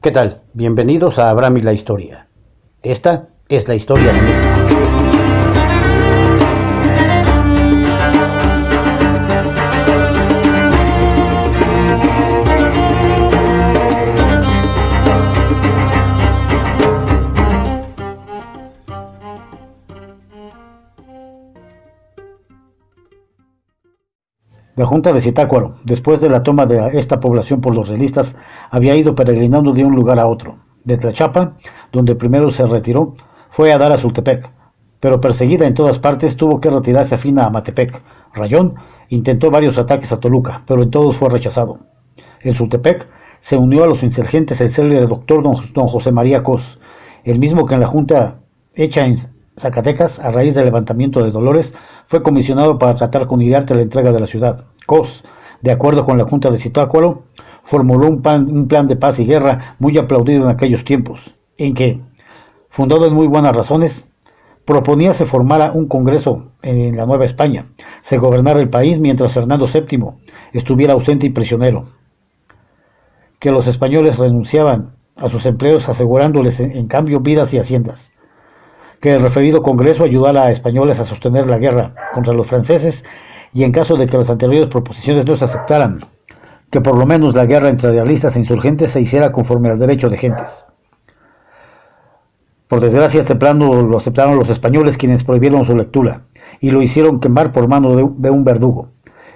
¿Qué tal? Bienvenidos a Abraham y la Historia. Esta es la historia de México. La Junta de Zitácuaro, después de la toma de esta población por los realistas, había ido peregrinando de un lugar a otro. De Tlachapa, donde primero se retiró, fue a dar a Sultepec, pero perseguida en todas partes tuvo que retirarse afín a Amatepec. Rayón intentó varios ataques a Toluca, pero en todos fue rechazado. En Sultepec se unió a los insurgentes el célebre doctor don José María Cos, el mismo que en la Junta hecha en Zacatecas, a raíz del levantamiento de Dolores, fue comisionado para tratar con Iriarte la entrega de la ciudad. Cos, de acuerdo con la Junta de Zitácuaro, formuló un plan de paz y guerra muy aplaudido en aquellos tiempos, en que, fundado en muy buenas razones, proponía se formara un congreso en la Nueva España, se gobernara el país mientras Fernando VII estuviera ausente y prisionero, que los españoles renunciaban a sus empleos asegurándoles en cambio vidas y haciendas, que el referido congreso ayudara a españoles a sostener la guerra contra los franceses y en caso de que las anteriores proposiciones no se aceptaran, que por lo menos la guerra entre realistas e insurgentes se hiciera conforme al derecho de gentes. Por desgracia este plan no lo aceptaron los españoles, quienes prohibieron su lectura y lo hicieron quemar por mano de un verdugo.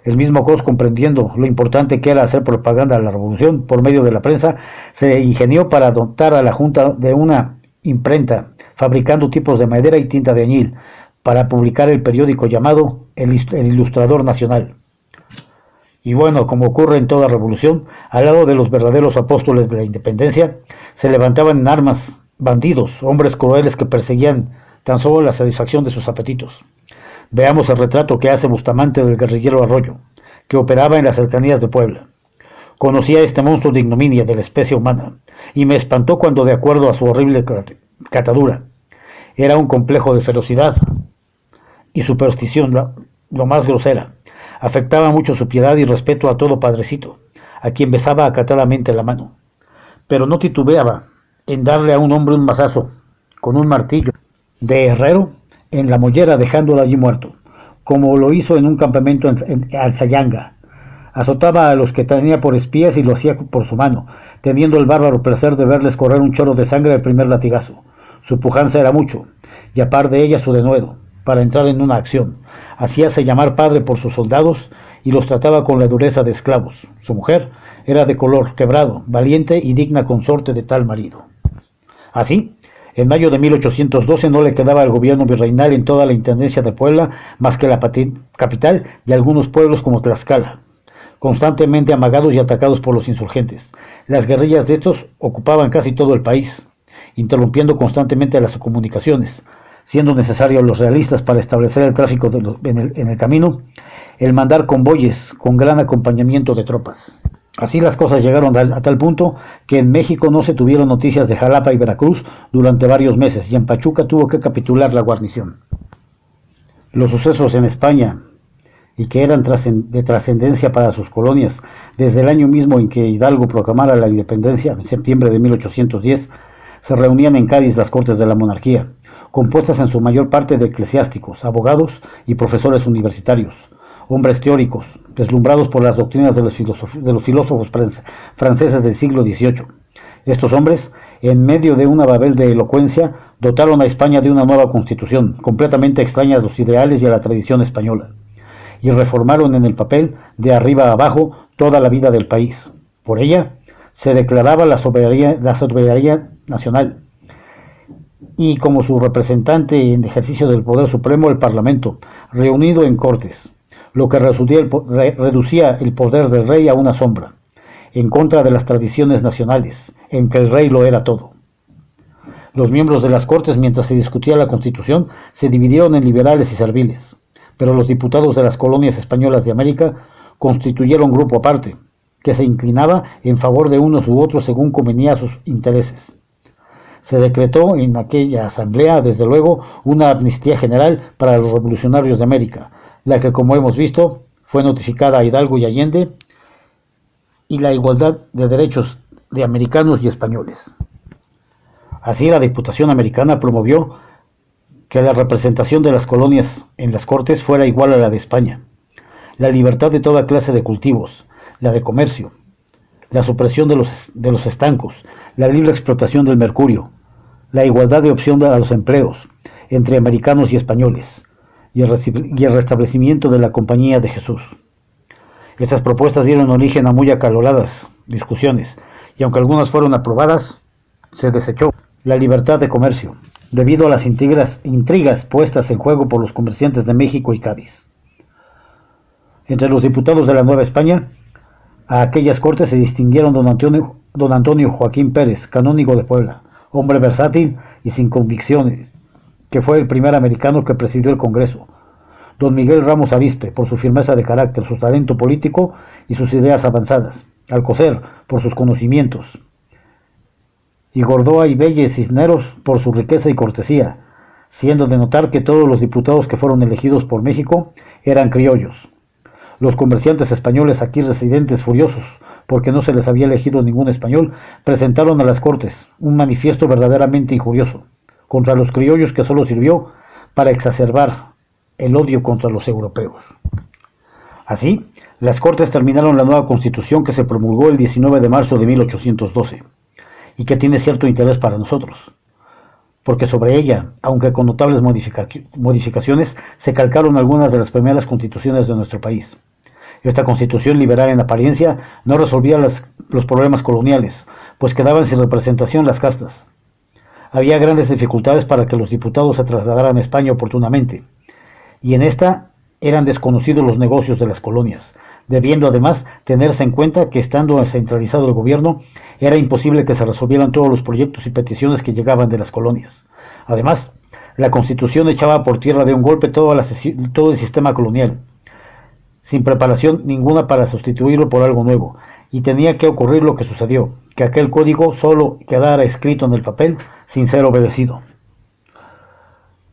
El mismo Cos, comprendiendo lo importante que era hacer propaganda a la revolución por medio de la prensa, se ingenió para dotar a la Junta de una imprenta, fabricando tipos de madera y tinta de añil, para publicar el periódico llamado El Ilustrador Nacional. Y bueno, como ocurre en toda revolución, al lado de los verdaderos apóstoles de la independencia, se levantaban en armas bandidos, hombres crueles que perseguían tan solo la satisfacción de sus apetitos. Veamos el retrato que hace Bustamante del guerrillero Arroyo, que operaba en las cercanías de Puebla. Conocí a este monstruo de ignominia de la especie humana, y me espantó cuando, de acuerdo a su horrible catadura, era un complejo de ferocidad y superstición lo más grosera. Afectaba mucho su piedad y respeto a todo padrecito, a quien besaba acatadamente la mano, pero no titubeaba en darle a un hombre un mazazo con un martillo de herrero en la mollera, dejándolo allí muerto, como lo hizo en un campamento en Alzayanga. Azotaba a los que tenía por espías y lo hacía por su mano, teniendo el bárbaro placer de verles correr un chorro de sangre al primer latigazo. Su pujanza era mucho, y a par de ella su denuedo, para entrar en una acción. Hacíase llamar padre por sus soldados y los trataba con la dureza de esclavos. Su mujer era de color quebrado, valiente y digna consorte de tal marido. Así, en mayo de 1812 no le quedaba al gobierno virreinal en toda la intendencia de Puebla más que la capital y algunos pueblos como Tlaxcala, constantemente amagados y atacados por los insurgentes. Las guerrillas de estos ocupaban casi todo el país, interrumpiendo constantemente las comunicaciones, siendo necesario a los realistas para establecer el tráfico en el camino, el mandar convoyes con gran acompañamiento de tropas. Así las cosas llegaron a tal punto que en México no se tuvieron noticias de Jalapa y Veracruz durante varios meses, y en Pachuca tuvo que capitular la guarnición. Los sucesos en España, y que eran de trascendencia para sus colonias, desde el año mismo en que Hidalgo proclamara la independencia, en septiembre de 1810, se reunían en Cádiz las cortes de la monarquía, compuestas en su mayor parte de eclesiásticos, abogados y profesores universitarios, hombres teóricos, deslumbrados por las doctrinas de los filósofos franceses del siglo XVIII. Estos hombres, en medio de una babel de elocuencia, dotaron a España de una nueva constitución, completamente extraña a los ideales y a la tradición española, y reformaron en el papel, de arriba a abajo, toda la vida del país. Por ella se declaraba la soberanía nacional, y como su representante en ejercicio del poder supremo, el Parlamento, reunido en Cortes, lo que reducía el poder del rey a una sombra, en contra de las tradiciones nacionales, en que el rey lo era todo. Los miembros de las Cortes, mientras se discutía la Constitución, se dividieron en liberales y serviles, pero los diputados de las colonias españolas de América constituyeron grupo aparte, que se inclinaba en favor de unos u otros según convenía a sus intereses. Se decretó en aquella asamblea, desde luego, una amnistía general para los revolucionarios de América, la que, como hemos visto, fue notificada a Hidalgo y Allende, y la igualdad de derechos de americanos y españoles. Así, la Diputación Americana promovió que la representación de las colonias en las Cortes fuera igual a la de España, la libertad de toda clase de cultivos, la de comercio, la supresión de los estancos, la libre explotación del mercurio, la igualdad de opción a los empleos entre americanos y españoles, y el restablecimiento de la Compañía de Jesús. Estas propuestas dieron origen a muy acaloradas discusiones, y aunque algunas fueron aprobadas, se desechó la libertad de comercio, debido a las intrigas puestas en juego por los comerciantes de México y Cádiz. Entre los diputados de la Nueva España, a aquellas cortes se distinguieron don Antonio Joaquín Pérez, canónigo de Puebla, hombre versátil y sin convicciones, que fue el primer americano que presidió el Congreso; don Miguel Ramos Arizpe, por su firmeza de carácter, su talento político y sus ideas avanzadas; Alcocer, por sus conocimientos; y Gordoa y Belle Cisneros, por su riqueza y cortesía, siendo de notar que todos los diputados que fueron elegidos por México eran criollos. Los comerciantes españoles aquí residentes, furiosos porque no se les había elegido ningún español, presentaron a las Cortes un manifiesto verdaderamente injurioso contra los criollos, que solo sirvió para exacerbar el odio contra los europeos. Así, las Cortes terminaron la nueva Constitución, que se promulgó el 19 de marzo de 1812, y que tiene cierto interés para nosotros, porque sobre ella, aunque con notables modificaciones, se calcaron algunas de las primeras constituciones de nuestro país. Esta constitución liberal en apariencia no resolvía los problemas coloniales, pues quedaban sin representación las castas. Había grandes dificultades para que los diputados se trasladaran a España oportunamente, y en esta eran desconocidos los negocios de las colonias, debiendo además tenerse en cuenta que, estando centralizado el gobierno, era imposible que se resolvieran todos los proyectos y peticiones que llegaban de las colonias. Además, la Constitución echaba por tierra de un golpe todo el sistema colonial, sin preparación ninguna para sustituirlo por algo nuevo, y tenía que ocurrir lo que sucedió, que aquel código solo quedara escrito en el papel sin ser obedecido.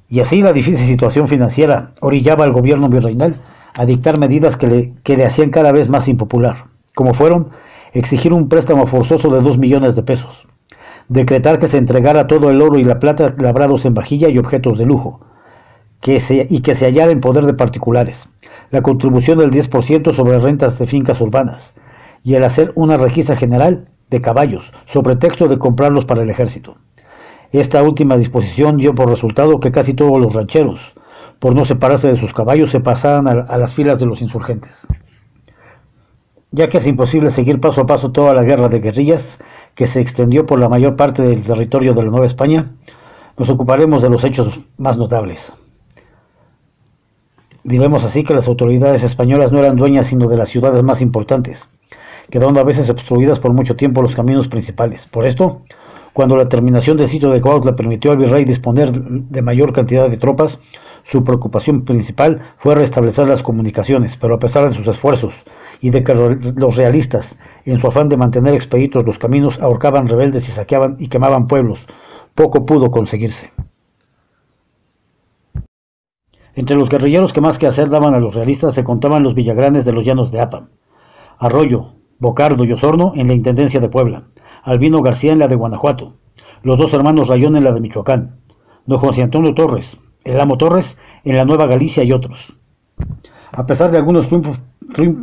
Y así la difícil situación financiera orillaba al gobierno virreinal a dictar medidas que le hacían cada vez más impopular, como fueron exigir un préstamo forzoso de 2 millones de pesos, decretar que se entregara todo el oro y la plata labrados en vajilla y objetos de lujo, que se hallara en poder de particulares, la contribución del 10% sobre rentas de fincas urbanas, y el hacer una requisa general de caballos, sobre texto de comprarlos para el ejército. Esta última disposición dio por resultado que casi todos los rancheros, por no separarse de sus caballos, se pasaran a las filas de los insurgentes. Ya que es imposible seguir paso a paso toda la guerra de guerrillas que se extendió por la mayor parte del territorio de la Nueva España, nos ocuparemos de los hechos más notables. Diremos así que las autoridades españolas no eran dueñas sino de las ciudades más importantes, quedando a veces obstruidas por mucho tiempo los caminos principales. Por esto, cuando la terminación del sitio de Cuautla permitió al virrey disponer de mayor cantidad de tropas, su preocupación principal fue restablecer las comunicaciones, pero a pesar de sus esfuerzos y de que los realistas, en su afán de mantener expeditos los caminos, ahorcaban rebeldes y saqueaban y quemaban pueblos, poco pudo conseguirse. Entre los guerrilleros que más que hacer daban a los realistas se contaban los villagranes de los llanos de Apa, Arroyo, Bocardo y Osorno en la Intendencia de Puebla, Albino García en la de Guanajuato, los dos hermanos Rayón en la de Michoacán, don José Antonio Torres, el Amo Torres en la Nueva Galicia y otros. A pesar de algunos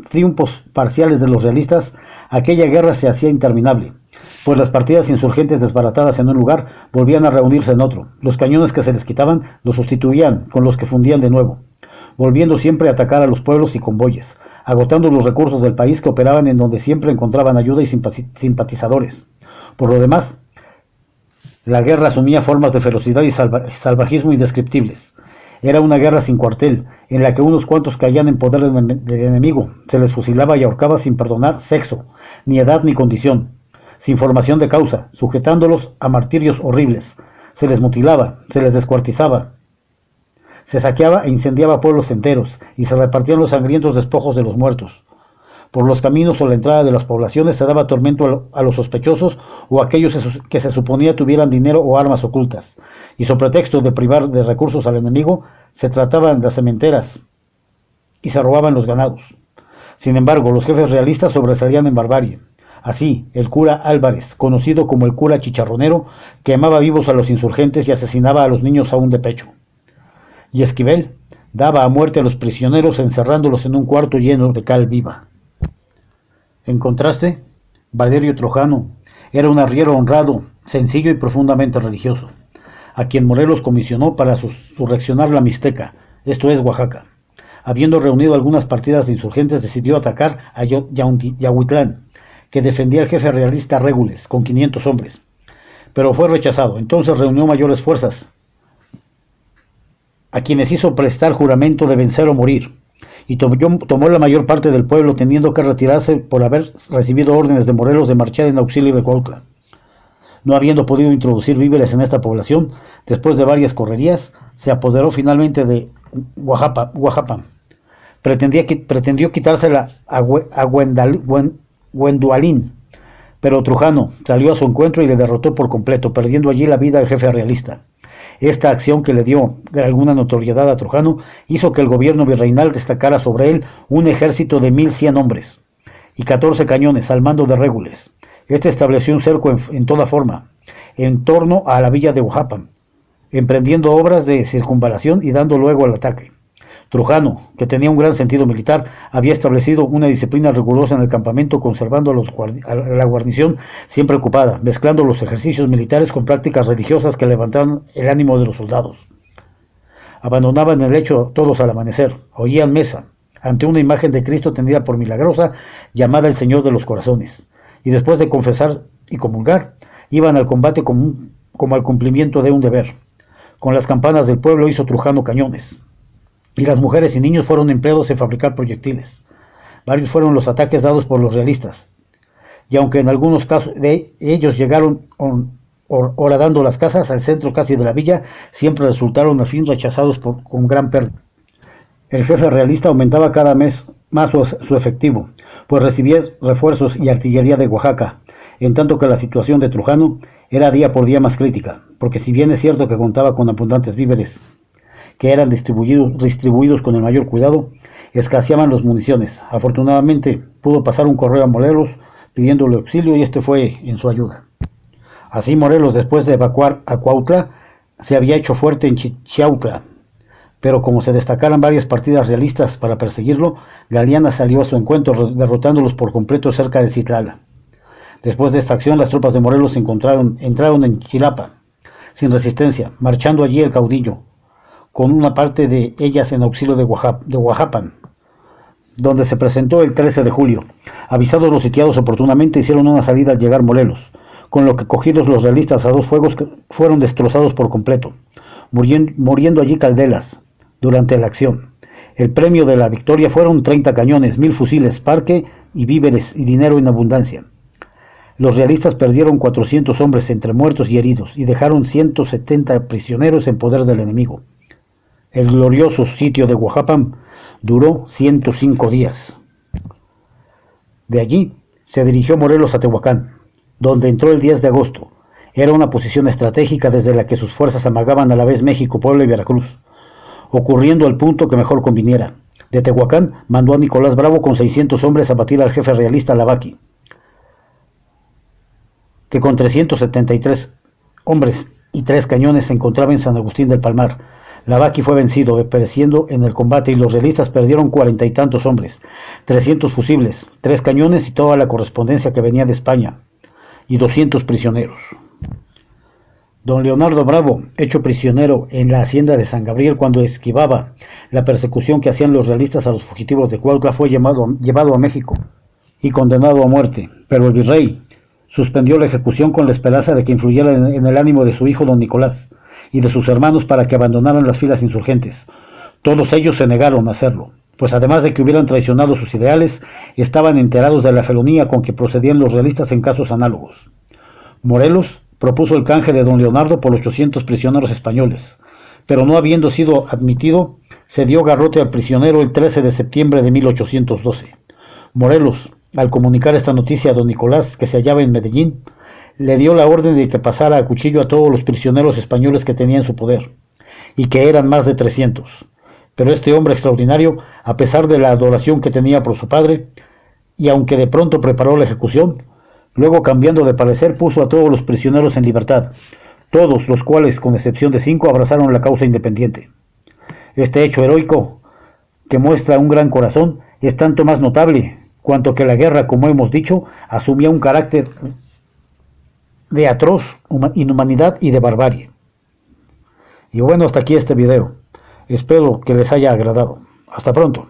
triunfos parciales de los realistas, aquella guerra se hacía interminable, pues las partidas insurgentes desbaratadas en un lugar volvían a reunirse en otro. Los cañones que se les quitaban los sustituían con los que fundían de nuevo, volviendo siempre a atacar a los pueblos y convoyes, agotando los recursos del país, que operaban en donde siempre encontraban ayuda y simpatizadores. Por lo demás, la guerra asumía formas de ferocidad y salvajismo indescriptibles. Era una guerra sin cuartel, en la que unos cuantos caían en poder del enemigo, se les fusilaba y ahorcaba sin perdonar sexo, ni edad ni condición, sin formación de causa, sujetándolos a martirios horribles. Se les mutilaba, se les descuartizaba, se saqueaba e incendiaba pueblos enteros, y se repartían los sangrientos despojos de los muertos. Por los caminos o la entrada de las poblaciones se daba tormento a los sospechosos o a aquellos que se suponía tuvieran dinero o armas ocultas, y sobre pretexto de privar de recursos al enemigo, se trataban de sementeras y se robaban los ganados. Sin embargo, los jefes realistas sobresalían en barbarie. Así, el cura Álvarez, conocido como el cura chicharronero, quemaba vivos a los insurgentes y asesinaba a los niños aún de pecho. Y Esquivel daba a muerte a los prisioneros encerrándolos en un cuarto lleno de cal viva. En contraste, Valerio Trojano era un arriero honrado, sencillo y profundamente religioso, a quien Morelos comisionó para surreccionar la Mixteca, esto es Oaxaca. Habiendo reunido algunas partidas de insurgentes, decidió atacar a Yahuitlán, que defendía al jefe realista Régules, con 500 hombres, pero fue rechazado. Entonces reunió mayores fuerzas, a quienes hizo prestar juramento de vencer o morir, y tomó la mayor parte del pueblo, teniendo que retirarse por haber recibido órdenes de Morelos de marchar en auxilio de Cuautla. No habiendo podido introducir víveres en esta población, después de varias correrías, se apoderó finalmente de Huajapan. Pretendió quitársela a Guendualín, pero Trujano salió a su encuentro y le derrotó por completo, perdiendo allí la vida al jefe realista. Esta acción, que le dio alguna notoriedad a Trujano, hizo que el gobierno virreinal destacara sobre él un ejército de 1100 hombres y 14 cañones al mando de Régules. Este estableció un cerco en toda forma en torno a la villa de Huajapan, emprendiendo obras de circunvalación y dando luego al ataque. Trujano, que tenía un gran sentido militar, había establecido una disciplina rigurosa en el campamento, conservando a la guarnición siempre ocupada, mezclando los ejercicios militares con prácticas religiosas que levantaban el ánimo de los soldados. Abandonaban el lecho todos al amanecer, oían misa ante una imagen de Cristo tendida por Milagrosa, llamada el Señor de los Corazones, y después de confesar y comulgar, iban al combate como al cumplimiento de un deber. Con las campanas del pueblo hizo Trujano cañones, y las mujeres y niños fueron empleados en fabricar proyectiles. Varios fueron los ataques dados por los realistas, y aunque en algunos casos de ellos llegaron horadando las casas al centro casi de la villa, siempre resultaron al fin rechazados con gran pérdida. El jefe realista aumentaba cada mes más su efectivo, pues recibía refuerzos y artillería de Oaxaca, en tanto que la situación de Trujano era día por día más crítica, porque si bien es cierto que contaba con abundantes víveres, que eran distribuidos con el mayor cuidado, escaseaban las municiones. Afortunadamente pudo pasar un correo a Morelos pidiéndole auxilio y este fue en su ayuda. Así Morelos, después de evacuar a Cuautla, se había hecho fuerte en Chiautla, pero como se destacaran varias partidas realistas para perseguirlo, Galeana salió a su encuentro, derrotándolos por completo cerca de Citlala. Después de esta acción, las tropas de Morelos entraron en Chilapa, sin resistencia, marchando allí el caudillo, con una parte de ellas en auxilio de Huajapan, donde se presentó el 13 de julio. Avisados los sitiados oportunamente, hicieron una salida al llegar Morelos, con lo que cogidos los realistas a dos fuegos fueron destrozados por completo, muriendo allí Caldelas durante la acción. El premio de la victoria fueron 30 cañones, 1000 fusiles, parque y víveres y dinero en abundancia. Los realistas perdieron 400 hombres entre muertos y heridos y dejaron 170 prisioneros en poder del enemigo. El glorioso sitio de Huajapan duró 105 días. De allí se dirigió Morelos a Tehuacán, donde entró el 10 de agosto. Era una posición estratégica desde la que sus fuerzas amagaban a la vez México, Puebla y Veracruz, ocurriendo al punto que mejor conviniera. De Tehuacán mandó a Nicolás Bravo con 600 hombres a batir al jefe realista Lavaqui, que con 373 hombres y 3 cañones se encontraba en San Agustín del Palmar. Lavaqui fue vencido, pereciendo en el combate, y los realistas perdieron 40 y tantos hombres, 300 fusibles, 3 cañones y toda la correspondencia que venía de España, y 200 prisioneros. Don Leonardo Bravo, hecho prisionero en la hacienda de San Gabriel cuando esquivaba la persecución que hacían los realistas a los fugitivos de Cuautla, fue llevado a México y condenado a muerte, pero el virrey suspendió la ejecución con la esperanza de que influyera en el ánimo de su hijo don Nicolás y de sus hermanos para que abandonaran las filas insurgentes. Todos ellos se negaron a hacerlo, pues además de que hubieran traicionado sus ideales, estaban enterados de la felonía con que procedían los realistas en casos análogos. Morelos propuso el canje de don Leonardo por 800 prisioneros españoles, pero no habiendo sido admitido, se dio garrote al prisionero el 13 de septiembre de 1812. Morelos, al comunicar esta noticia a don Nicolás, que se hallaba en Medellín, le dio la orden de que pasara a cuchillo a todos los prisioneros españoles que tenía en su poder, y que eran más de 300. Pero este hombre extraordinario, a pesar de la adoración que tenía por su padre, y aunque de pronto preparó la ejecución, Luego, cambiando de parecer, puso a todos los prisioneros en libertad, todos los cuales, con excepción de 5, abrazaron la causa independiente. Este hecho heroico, que muestra un gran corazón, es tanto más notable cuanto que la guerra, como hemos dicho, asumía un carácter de atroz inhumanidad y de barbarie. Y bueno, hasta aquí este video. Espero que les haya agradado. Hasta pronto.